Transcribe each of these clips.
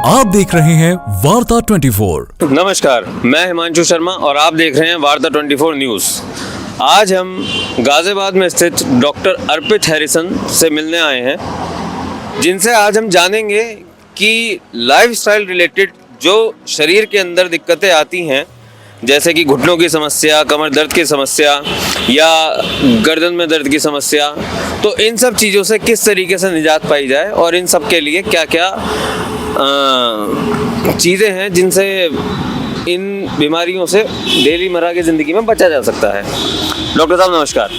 आप देख रहे हैं वार्ता 24। नमस्कार, मैं हिमांशु शर्मा और आप देख रहे हैं वार्ता 24 न्यूज़। आज हम गाजियाबाद में स्थित डॉक्टर अर्पित हैरिसन से मिलने आए हैं, जिनसे आज हम जानेंगे कि लाइफस्टाइल रिलेटेड जो शरीर के अंदर दिक्कतें आती हैं, जैसे कि घुटनों की समस्या, कमर दर्द की समस्या या गर्दन में दर्द की समस्या, तो इन सब चीज़ों से किस तरीके से निजात पाई जाए और इन सब के लिए क्या क्या चीज़ें हैं जिनसे इन बीमारियों से डेली मर्रा की ज़िंदगी में बचा जा सकता है। डॉक्टर साहब नमस्कार।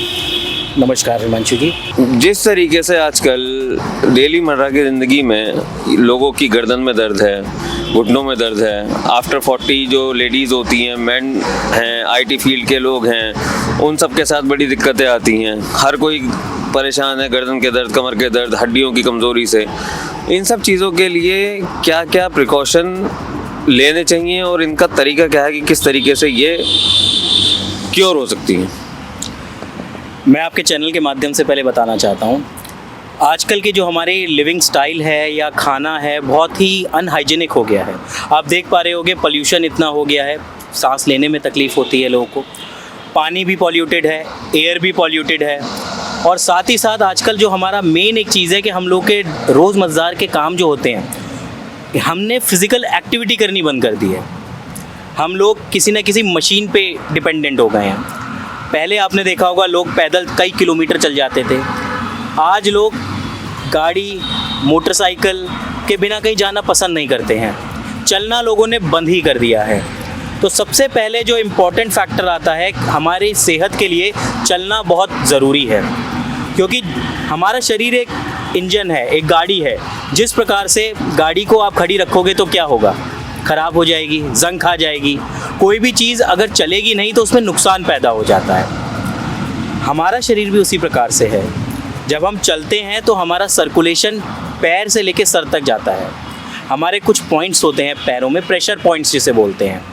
नमस्कार हिमांशु जी। जिस तरीके से आजकल डेली मर्रा की ज़िंदगी में लोगों की गर्दन में दर्द है, घुटनों में दर्द है, आफ्टर 40 जो लेडीज़ होती हैं, मेन हैं, आईटी फील्ड के लोग हैं, उन सब के साथ बड़ी दिक्कतें आती हैं। हर कोई परेशान है गर्दन के दर्द, कमर के दर्द, हड्डियों की कमज़ोरी से। इन सब चीज़ों के लिए क्या क्या प्रिकॉशन लेने चाहिए और इनका तरीका क्या है कि किस तरीके से ये क्योर हो सकती हैं? मैं आपके चैनल के माध्यम से पहले बताना चाहता हूँ, आजकल की जो हमारी लिविंग स्टाइल है या खाना है बहुत ही अनहाइजीनिक हो गया है। आप देख पा रहे होंगे पॉल्यूशन इतना हो गया है, सांस लेने में तकलीफ़ होती है लोगों को। पानी भी पॉल्यूटेड है, एयर भी पॉल्यूटेड है, और साथ ही साथ आजकल जो हमारा मेन एक चीज़ है कि हम लोग के रोज़मर्रा के काम जो होते हैं, हमने फ़िज़िकल एक्टिविटी करनी बंद कर दी है। हम लोग किसी न किसी मशीन पे डिपेंडेंट हो गए हैं। पहले आपने देखा होगा लोग पैदल कई किलोमीटर चल जाते थे, आज लोग गाड़ी मोटरसाइकिल के बिना कहीं जाना पसंद नहीं करते हैं। चलना लोगों ने बंद ही कर दिया है। तो सबसे पहले जो इम्पोर्टेंट फैक्टर आता है हमारी सेहत के लिए, चलना बहुत ज़रूरी है, क्योंकि हमारा शरीर एक इंजन है, एक गाड़ी है। जिस प्रकार से गाड़ी को आप खड़ी रखोगे तो क्या होगा, ख़राब हो जाएगी, जंग खा जाएगी। कोई भी चीज़ अगर चलेगी नहीं तो उसमें नुकसान पैदा हो जाता है। हमारा शरीर भी उसी प्रकार से है। जब हम चलते हैं तो हमारा सर्कुलेशन पैर से लेकर सर तक जाता है। हमारे कुछ पॉइंट्स होते हैं पैरों में, प्रेशर पॉइंट्स जिसे बोलते हैं।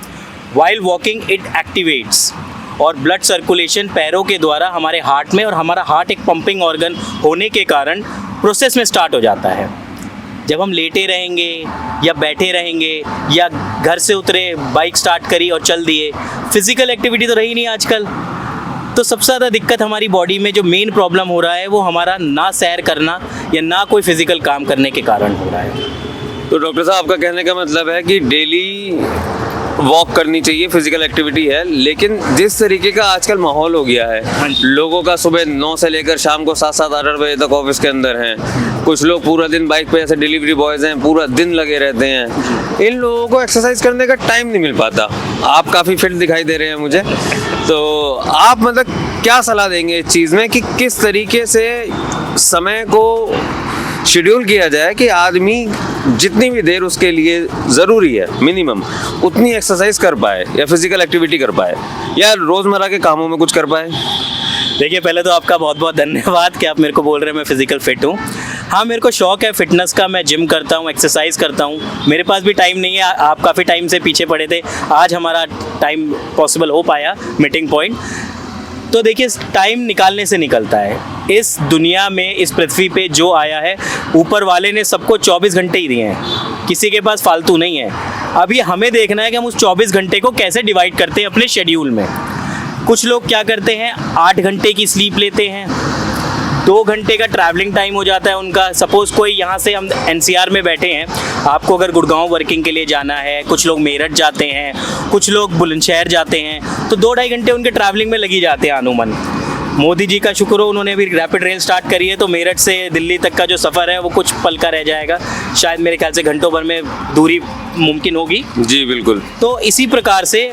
वाइल वॉकिंग इट एक्टिवेट्स, और ब्लड सर्कुलेशन पैरों के द्वारा हमारे हार्ट में, और हमारा हार्ट एक पंपिंग ऑर्गन होने के कारण प्रोसेस में स्टार्ट हो जाता है। जब हम लेटे रहेंगे या बैठे रहेंगे या घर से उतरे, बाइक स्टार्ट करी और चल दिए, फिज़िकल एक्टिविटी तो रही नहीं आजकल। तो सबसे ज़्यादा दिक्कत हमारी बॉडी में जो मेन प्रॉब्लम हो रहा है वो हमारा ना सैर करना या ना कोई फिज़िकल काम करने के कारण हो रहा है। तो डॉक्टर साहब आपका कहने का मतलब है कि डेली वॉक करनी चाहिए, फिजिकल एक्टिविटी है, लेकिन जिस तरीके का आजकल माहौल हो गया है, लोगों का सुबह 9 से लेकर शाम को 7-7, 8 बजे तक ऑफिस के अंदर हैं। कुछ लोग पूरा दिन बाइक पे, जैसे डिलीवरी बॉयज़ हैं, पूरा दिन लगे रहते हैं। इन लोगों को एक्सरसाइज करने का टाइम नहीं मिल पाता। आप काफ़ी फिट दिखाई दे रहे हैं मुझे, तो आप मतलब क्या सलाह देंगे इस चीज़ में कि किस तरीके से समय को शेड्यूल किया जाए कि आदमी जितनी भी देर उसके लिए ज़रूरी है मिनिमम, उतनी एक्सरसाइज कर पाए या फिजिकल एक्टिविटी कर पाए या रोज़मर्रा के कामों में कुछ कर पाए? देखिए, पहले तो आपका बहुत बहुत धन्यवाद कि आप मेरे को बोल रहे हैं मैं फिज़िकल फ़िट हूँ। हाँ, मेरे को शौक़ है फ़िटनेस का, मैं जिम करता हूँ, एक्सरसाइज करता हूँ। मेरे पास भी टाइम नहीं है, आप काफ़ी टाइम से पीछे पड़े थे, आज हमारा टाइम पॉसिबल हो पाया, मीटिंग पॉइंट। तो देखिए, टाइम निकालने से निकलता है। इस दुनिया में, इस पृथ्वी पे जो आया है, ऊपर वाले ने सबको 24 घंटे ही दिए हैं, किसी के पास फालतू नहीं है। अभी हमें देखना है कि हम उस 24 घंटे को कैसे डिवाइड करते हैं अपने शेड्यूल में। कुछ लोग क्या करते हैं, 8 घंटे की स्लीप लेते हैं, 2 घंटे का ट्रैवलिंग टाइम हो जाता है उनका। सपोज़ कोई यहाँ से, हम NCR में बैठे हैं, आपको अगर गुड़गांव वर्किंग के लिए जाना है, कुछ लोग मेरठ जाते हैं, कुछ लोग बुलंदशहर जाते हैं, तो 2-2.5 घंटे उनके ट्रैवलिंग में लगी जाते हैं अनुमान। मोदी जी का शुक्र हो, उन्होंने भी रैपिड रेल स्टार्ट करी है, तो मेरठ से दिल्ली तक का जो सफ़र है वो कुछ पल का रह जाएगा। शायद मेरे ख्याल से घंटों भर में दूरी मुमकिन होगी। जी बिल्कुल। तो इसी प्रकार से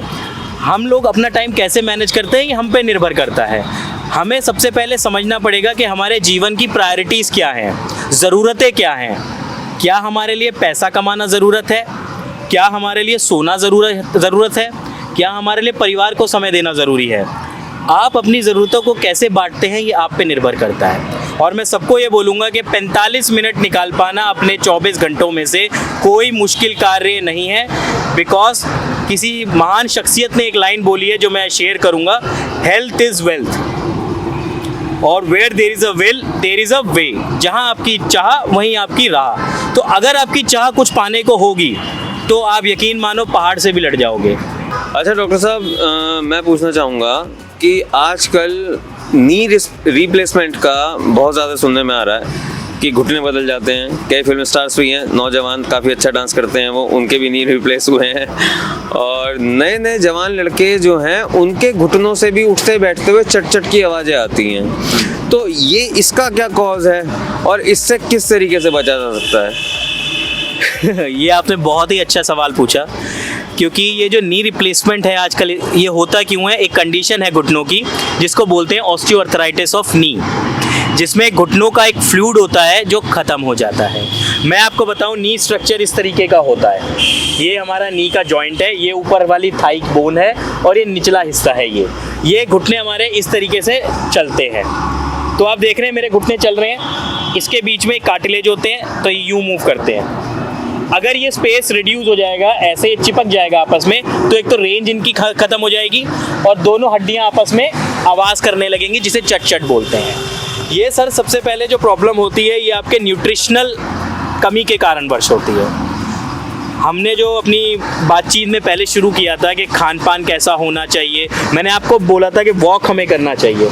हम लोग अपना टाइम कैसे मैनेज करते हैं, ये हम पे निर्भर करता है। हमें सबसे पहले समझना पड़ेगा कि हमारे जीवन की प्रायोरिटीज़ क्या हैं, ज़रूरतें क्या हैं। क्या हमारे लिए पैसा कमाना ज़रूरत है? क्या हमारे लिए सोना ज़रूरत है? क्या हमारे लिए परिवार को समय देना ज़रूरी है? आप अपनी ज़रूरतों को कैसे बांटते हैं, ये आप पे निर्भर करता है। और मैं सबको ये बोलूँगा कि 45 मिनट निकाल पाना अपने 24 घंटों में से कोई मुश्किल कार्य नहीं है। बिकॉज किसी महान शख्सियत ने एक लाइन बोली है जो मैं शेयर करूँगा, हेल्थ इज़ वेल्थ। और where there is a will there is a way, जहाँ आपकी चाह वहीं आपकी राह। तो अगर आपकी चाह कुछ पाने को होगी तो आप यकीन मानो पहाड़ से भी लड़ जाओगे। अच्छा डॉक्टर साहब, मैं पूछना चाहूँगा कि आजकल नी रिप्लेसमेंट का बहुत ज़्यादा सुनने में आ रहा है कि घुटने बदल जाते हैं। कई फिल्म स्टार्स भी हैं, नौजवान काफ़ी अच्छा डांस करते हैं, वो उनके भी नी रिप्लेस हुए हैं। और नए नए जवान लड़के जो हैं उनके घुटनों से भी उठते बैठते हुए चट चट की आवाज़ें आती हैं। तो ये इसका क्या कॉज है और इससे किस तरीके से बचा जा सकता है? ये आपने बहुत ही अच्छा सवाल पूछा, क्योंकि ये जो नी रिप्लेसमेंट है आजकल, ये होता क्यों है? एक कंडीशन है घुटनों की जिसको बोलते हैं ऑस्टियोआर्थराइटिस ऑफ नी, जिसमें घुटनों का एक फ्लूइड होता है जो ख़त्म हो जाता है। मैं आपको बताऊं, नी स्ट्रक्चर इस तरीके का होता है। ये हमारा नी का जॉइंट है, ये ऊपर वाली थाई बोन है और ये निचला हिस्सा है। ये घुटने हमारे इस तरीके से चलते हैं। तो आप देख रहे हैं मेरे घुटने चल रहे हैं, इसके बीच में कार्टिलेज होते हैं तो ये यूँ मूव करते हैं। अगर ये स्पेस रिड्यूस हो जाएगा, ऐसे ये चिपक जाएगा आपस में, तो एक तो रेंज इनकी ख़त्म हो जाएगी और दोनों हड्डियां आपस में आवाज़ करने लगेंगी, जिसे चट चट बोलते हैं। ये सर सबसे पहले जो प्रॉब्लम होती है ये आपके न्यूट्रिशनल कमी के कारणवश होती है। हमने जो अपनी बातचीत में पहले शुरू किया था कि खान पान कैसा होना चाहिए, मैंने आपको बोला था कि वॉक हमें करना चाहिए।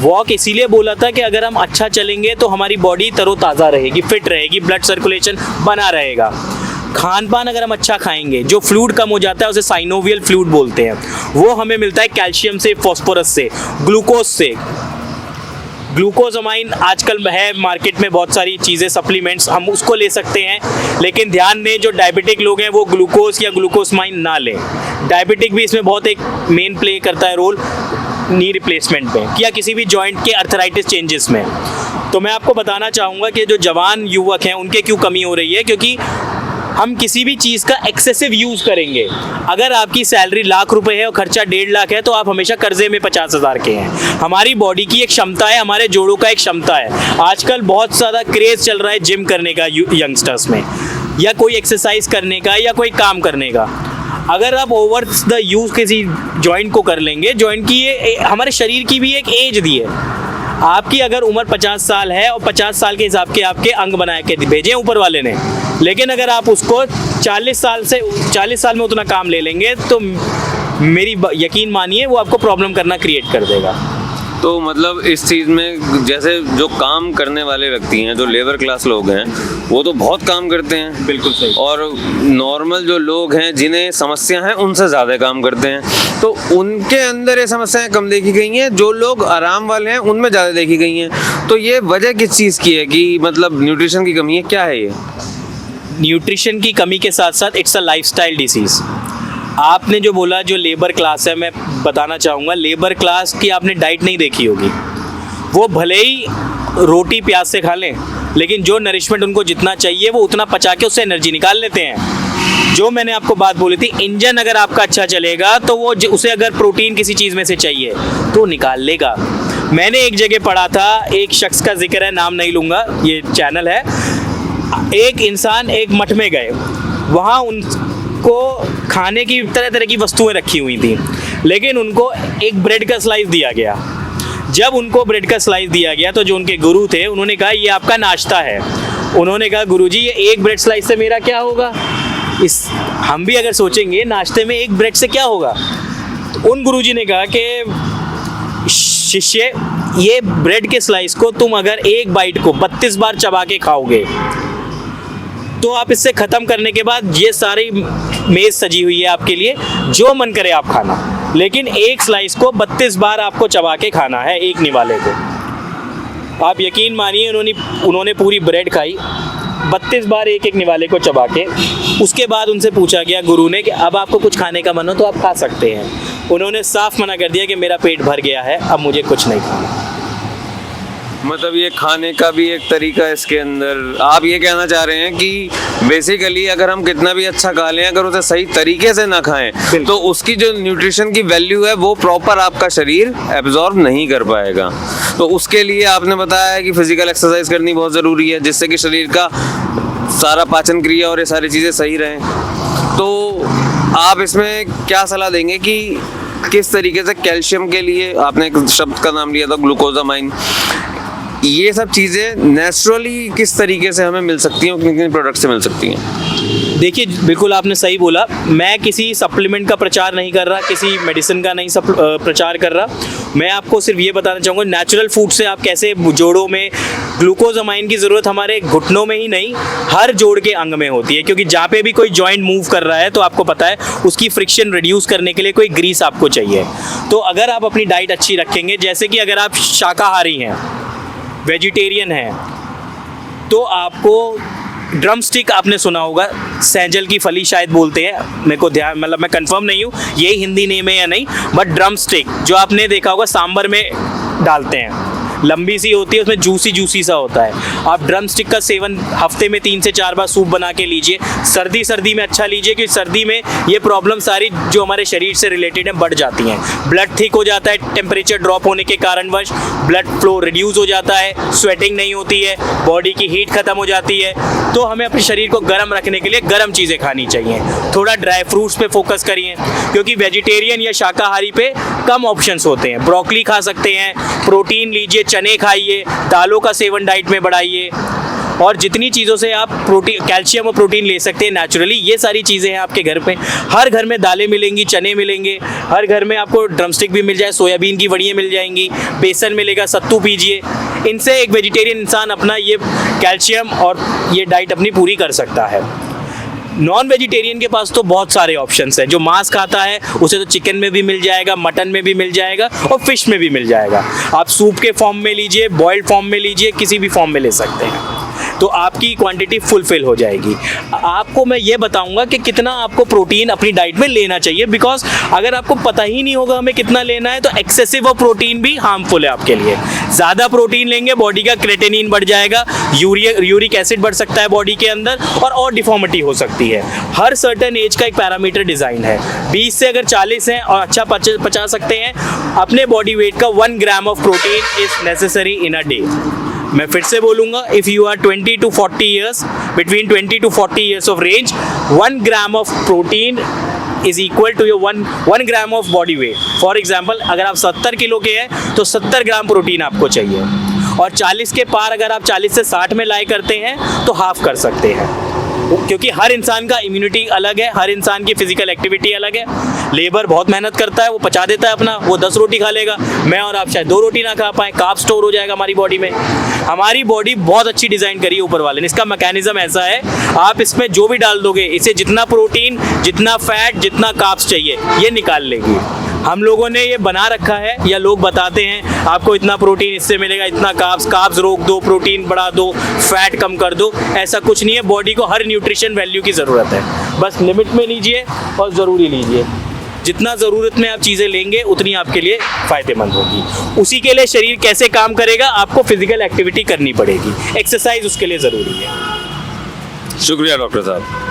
वॉक इसीलिए बोला था कि अगर हम अच्छा चलेंगे तो हमारी बॉडी तरोताज़ा रहेगी, फिट रहेगी, ब्लड सर्कुलेशन बना रहेगा। खान पान अगर हम अच्छा खाएंगे, जो फ्लूइड कम हो जाता है उसे साइनोवियल फ्लूइड बोलते हैं, वो हमें मिलता है कैल्शियम से, फॉस्फोरस से, ग्लूकोज से। ग्लूकोजामाइन आजकल है मार्केट में, बहुत सारी चीज़ें सप्लीमेंट्स, हम उसको ले सकते हैं। लेकिन ध्यान दें, जो डायबिटिक लोग हैं वो ग्लूकोज या ग्लूकोजमाइन ना लें। डायबिटिक भी इसमें बहुत एक मेन प्ले करता है रोल नी रिप्लेसमेंट में, या किसी भी जॉइंट के अर्थराइटिस चेंजेस में। तो मैं आपको बताना चाहूँगा कि जो जवान युवक हैं उनके क्यों कमी हो रही है, क्योंकि हम किसी भी चीज़ का एक्सेसिव यूज़ करेंगे। अगर आपकी सैलरी लाख रुपए है और खर्चा 1.5 लाख है तो आप हमेशा कर्जे में 50,000 के हैं। हमारी बॉडी की एक क्षमता है, हमारे जोड़ों का एक क्षमता है। आजकल बहुत ज़्यादा क्रेज़ चल रहा है जिम करने का यंगस्टर्स में, या कोई एक्सरसाइज करने का, या कोई काम करने का। अगर आप ओवर द यूज़ किसी जॉइंट को कर लेंगे, जॉइंट की ये हमारे शरीर की भी एक एज दी है। आपकी अगर उम्र 50 साल है और 50 साल के हिसाब के आपके अंग बना के भेजे ऊपर वाले ने, लेकिन अगर आप उसको 40 साल में उतना काम ले लेंगे तो मेरी यकीन मानिए वो आपको प्रॉब्लम करना क्रिएट कर देगा। तो मतलब इस चीज़ में जैसे जो काम करने वाले व्यक्ति हैं, जो लेबर क्लास लोग हैं, वो तो बहुत काम करते हैं। बिल्कुल सही। और नॉर्मल जो लोग हैं जिन्हें समस्या है उनसे ज़्यादा काम करते हैं, तो उनके अंदर ये समस्याएं कम देखी गई हैं। जो लोग आराम वाले हैं उनमें ज़्यादा देखी गई हैं। तो ये वजह किस चीज़ की है कि मतलब न्यूट्रिशन की कमी है, क्या है ये? न्यूट्रिशन की कमी के साथ साथ इट्स अ लाइफस्टाइल डिसीज़। आपने जो बोला जो लेबर क्लास है, मैं बताना चाहूँगा लेबर क्लास की आपने डाइट नहीं देखी होगी। वो भले ही रोटी प्याज से खा लें, लेकिन जो नरिशमेंट उनको जितना चाहिए वो उतना पचा के उससे एनर्जी निकाल लेते हैं। जो मैंने आपको बात बोली थी, इंजन अगर आपका अच्छा चलेगा तो वो उसे अगर प्रोटीन किसी चीज़ में से चाहिए तो निकाल लेगा। मैंने एक जगह पढ़ा था, एक शख्स का जिक्र है, नाम नहीं लूँगा, ये चैनल है। एक इंसान एक मठ में गए, वहाँ उनको खाने की तरह तरह की वस्तुएं रखी हुई थी, लेकिन उनको एक ब्रेड का स्लाइस दिया गया। जब उनको ब्रेड का स्लाइस दिया गया तो जो उनके गुरु थे उन्होंने कहा ये आपका नाश्ता है। उन्होंने कहा गुरुजी ये एक ब्रेड स्लाइस से मेरा क्या होगा? हम भी अगर सोचेंगे नाश्ते में एक ब्रेड से क्या होगा, तो उन गुरुजी ने कहा कि शिष्य ये ब्रेड के स्लाइस को तुम अगर एक बाइट को 32 बार चबा के खाओगे तो आप इससे ख़त्म करने के बाद ये सारी मेज़ सजी हुई है आपके लिए, जो मन करे आप खाना, लेकिन एक स्लाइस को 32 बार आपको चबा के खाना है, एक निवाले को। आप यकीन मानिए उन्होंने पूरी ब्रेड खाई 32 बार एक एक निवाले को चबा के। उसके बाद उनसे पूछा गया गुरु ने कि अब आपको कुछ खाने का मन हो तो आप खा सकते हैं। उन्होंने साफ मना कर दिया कि मेरा पेट भर गया है, अब मुझे कुछ नहीं खाना। मतलब ये खाने का भी एक तरीका है इसके अंदर। आप ये कहना चाह रहे हैं कि बेसिकली अगर हम कितना भी अच्छा खा लें, अगर उसे सही तरीके से ना खाएं तो उसकी जो न्यूट्रिशन की वैल्यू है वो प्रॉपर आपका शरीर एब्जॉर्ब नहीं कर पाएगा। तो उसके लिए आपने बताया है कि फिजिकल एक्सरसाइज करनी बहुत ज़रूरी है, जिससे कि शरीर का सारा पाचन क्रिया और ये सारी चीज़ें सही रहें। तो आप इसमें क्या सलाह देंगे कि किस तरीके से कैल्शियम के लिए आपने एक शब्द का नाम लिया था ग्लूकोजामाइन, ये सब चीज़ें नेचुरली किस तरीके से हमें मिल सकती हैं, किन किन प्रोडक्ट से मिल सकती हैं? देखिए, बिल्कुल आपने सही बोला। मैं किसी सप्लीमेंट का प्रचार नहीं कर रहा, किसी मेडिसिन का नहीं प्रचार कर रहा। मैं आपको सिर्फ ये बताना चाहूँगा नेचुरल फूड से आप कैसे जोड़ों में ग्लूकोजामाइन की ज़रूरत हमारे घुटनों में ही नहीं, हर जोड़ के अंग में होती है, क्योंकि जहाँ पे भी कोई जॉइंट मूव कर रहा है तो आपको पता है उसकी फ्रिक्शन रिड्यूस करने के लिए कोई ग्रीस आपको चाहिए। तो अगर आप अपनी डाइट अच्छी रखेंगे, जैसे कि अगर आप शाकाहारी हैं, वेजिटेरियन हैं, तो आपको ड्रम स्टिक आपने सुना होगा, सैंजल की फली शायद बोलते हैं, मेरे को ध्यान मतलब मैं कंफर्म नहीं हूँ यही हिंदी नेम है या नहीं, बट ड्रम स्टिक जो आपने देखा होगा सांबर में डालते हैं, लंबी सी होती है, उसमें जूसी सा होता है। आप ड्रम स्टिक का सेवन हफ्ते में 3 से 4 बार सूप बना के लीजिए। सर्दी में अच्छा लीजिए, क्योंकि सर्दी में ये प्रॉब्लम सारी जो हमारे शरीर से रिलेटेड है बढ़ जाती हैं। ब्लड थिक हो जाता है, टेम्परेचर ड्रॉप होने के कारणवश ब्लड फ्लो रिड्यूस हो जाता है, स्वेटिंग नहीं होती है, बॉडी की हीट खत्म हो जाती है। तो हमें अपने शरीर को गर्म रखने के लिए गर्म चीज़ें खानी चाहिए। थोड़ा ड्राई फ्रूट्स पे फोकस करिए, क्योंकि वेजिटेरियन या शाकाहारी पे कम ऑप्शंस होते हैं। ब्रोकली खा सकते हैं, प्रोटीन लीजिए, चने खाइए, दालों का सेवन डाइट में बढ़ाइए, और जितनी चीज़ों से आप प्रोटीन, कैल्शियम और प्रोटीन ले सकते हैं नेचुरली, ये सारी चीज़ें हैं आपके घर पे। हर घर में दालें मिलेंगी, चने मिलेंगे, हर घर में आपको ड्रमस्टिक भी मिल जाए, सोयाबीन की वड़ियाँ मिल जाएंगी, बेसन मिलेगा, सत्तू पीजिए। इनसे एक वेजिटेरियन इंसान अपना ये कैल्शियम और ये डाइट अपनी पूरी कर सकता है। नॉन वेजिटेरियन के पास तो बहुत सारे ऑप्शंस हैं। जो मांस खाता है उसे तो चिकन में भी मिल जाएगा, मटन में भी मिल जाएगा और फिश में भी मिल जाएगा। आप सूप के फॉर्म में लीजिए, बॉइल्ड फॉर्म में लीजिए, किसी भी फॉर्म में ले सकते हैं, तो आपकी क्वांटिटी फुलफिल हो जाएगी। आपको मैं ये बताऊंगा कि कितना आपको प्रोटीन अपनी डाइट में लेना चाहिए, बिकॉज अगर आपको पता ही नहीं होगा हमें कितना लेना है तो एक्सेसिव ऑफ प्रोटीन भी हार्मफुल है आपके लिए। ज़्यादा प्रोटीन लेंगे बॉडी का क्रेटिनिन बढ़ जाएगा, यूरिक एसिड बढ़ सकता है बॉडी के अंदर, और डिफॉर्मिटी हो सकती है। हर सर्टेन एज का एक पैरामीटर डिज़ाइन है। 20 से अगर 40 हैं और अच्छा पचा सकते हैं, अपने बॉडी वेट का 1 gram of protein is necessary in a day. मैं फिर से बोलूँगा, if you are 20 to 40 years, between 20 to 40 years of range, 1 gram of protein is equal to your 1 gram of body weight. For example, अगर आप 70 kilo के हैं तो 70 gram protein आपको चाहिए, और 40 के पार अगर आप 40 से 60 में लाई करते हैं तो हाफ कर सकते हैं, क्योंकि हर इंसान का इम्यूनिटी अलग है, हर इंसान की फिजिकल एक्टिविटी अलग है। लेबर बहुत मेहनत करता है, वो पचा देता है अपना, वो 10 रोटी खा लेगा, मैं और आप शायद 2 रोटी ना खा पाएँ, कार्ब स्टोर हो जाएगा हमारी बॉडी में। हमारी बॉडी बहुत अच्छी डिज़ाइन करी है ऊपर वाले ने। इसका मैकेनिज्म ऐसा है, आप इसमें जो भी डाल दोगे, इसे जितना प्रोटीन, जितना फैट, जितना कार्ब्स चाहिए, ये निकाल लेगी। हम लोगों ने ये बना रखा है, या लोग बताते हैं आपको इतना प्रोटीन इससे मिलेगा, इतना कार्ब्स रोक दो, प्रोटीन बढ़ा दो, फैट कम कर दो। ऐसा कुछ नहीं है। बॉडी को हर न्यूट्रिशन वैल्यू की ज़रूरत है, बस लिमिट में लीजिए और ज़रूरी लीजिए। जितना ज़रूरत में आप चीज़ें लेंगे उतनी आपके लिए फ़ायदेमंद होगी। उसी के लिए शरीर कैसे काम करेगा, आपको फिजिकल एक्टिविटी करनी पड़ेगी, एक्सरसाइज उसके लिए ज़रूरी है। शुक्रिया डॉक्टर साहब।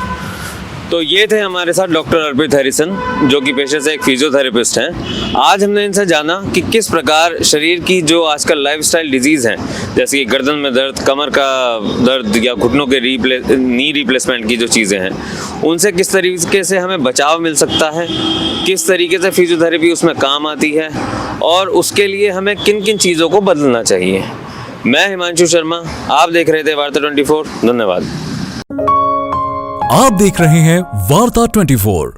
तो ये थे हमारे साथ डॉक्टर अर्पित हैरिसन, जो कि पेशे से एक फिजियोथेरेपिस्ट हैं। आज हमने इनसे जाना कि किस प्रकार शरीर की जो आजकल लाइफस्टाइल डिजीज़ हैं, जैसे कि गर्दन में दर्द, कमर का दर्द या घुटनों के नी रिप्लेसमेंट की जो चीज़ें हैं, उनसे किस तरीके से हमें बचाव मिल सकता है, किस तरीके से फिजियोथेरेपी उसमें काम आती है, और उसके लिए हमें किन किन चीज़ों को बदलना चाहिए। मैं हिमांशु शर्मा, आप देख रहे थे वार्ता 24। धन्यवाद। आप देख रहे हैं वार्ता 24।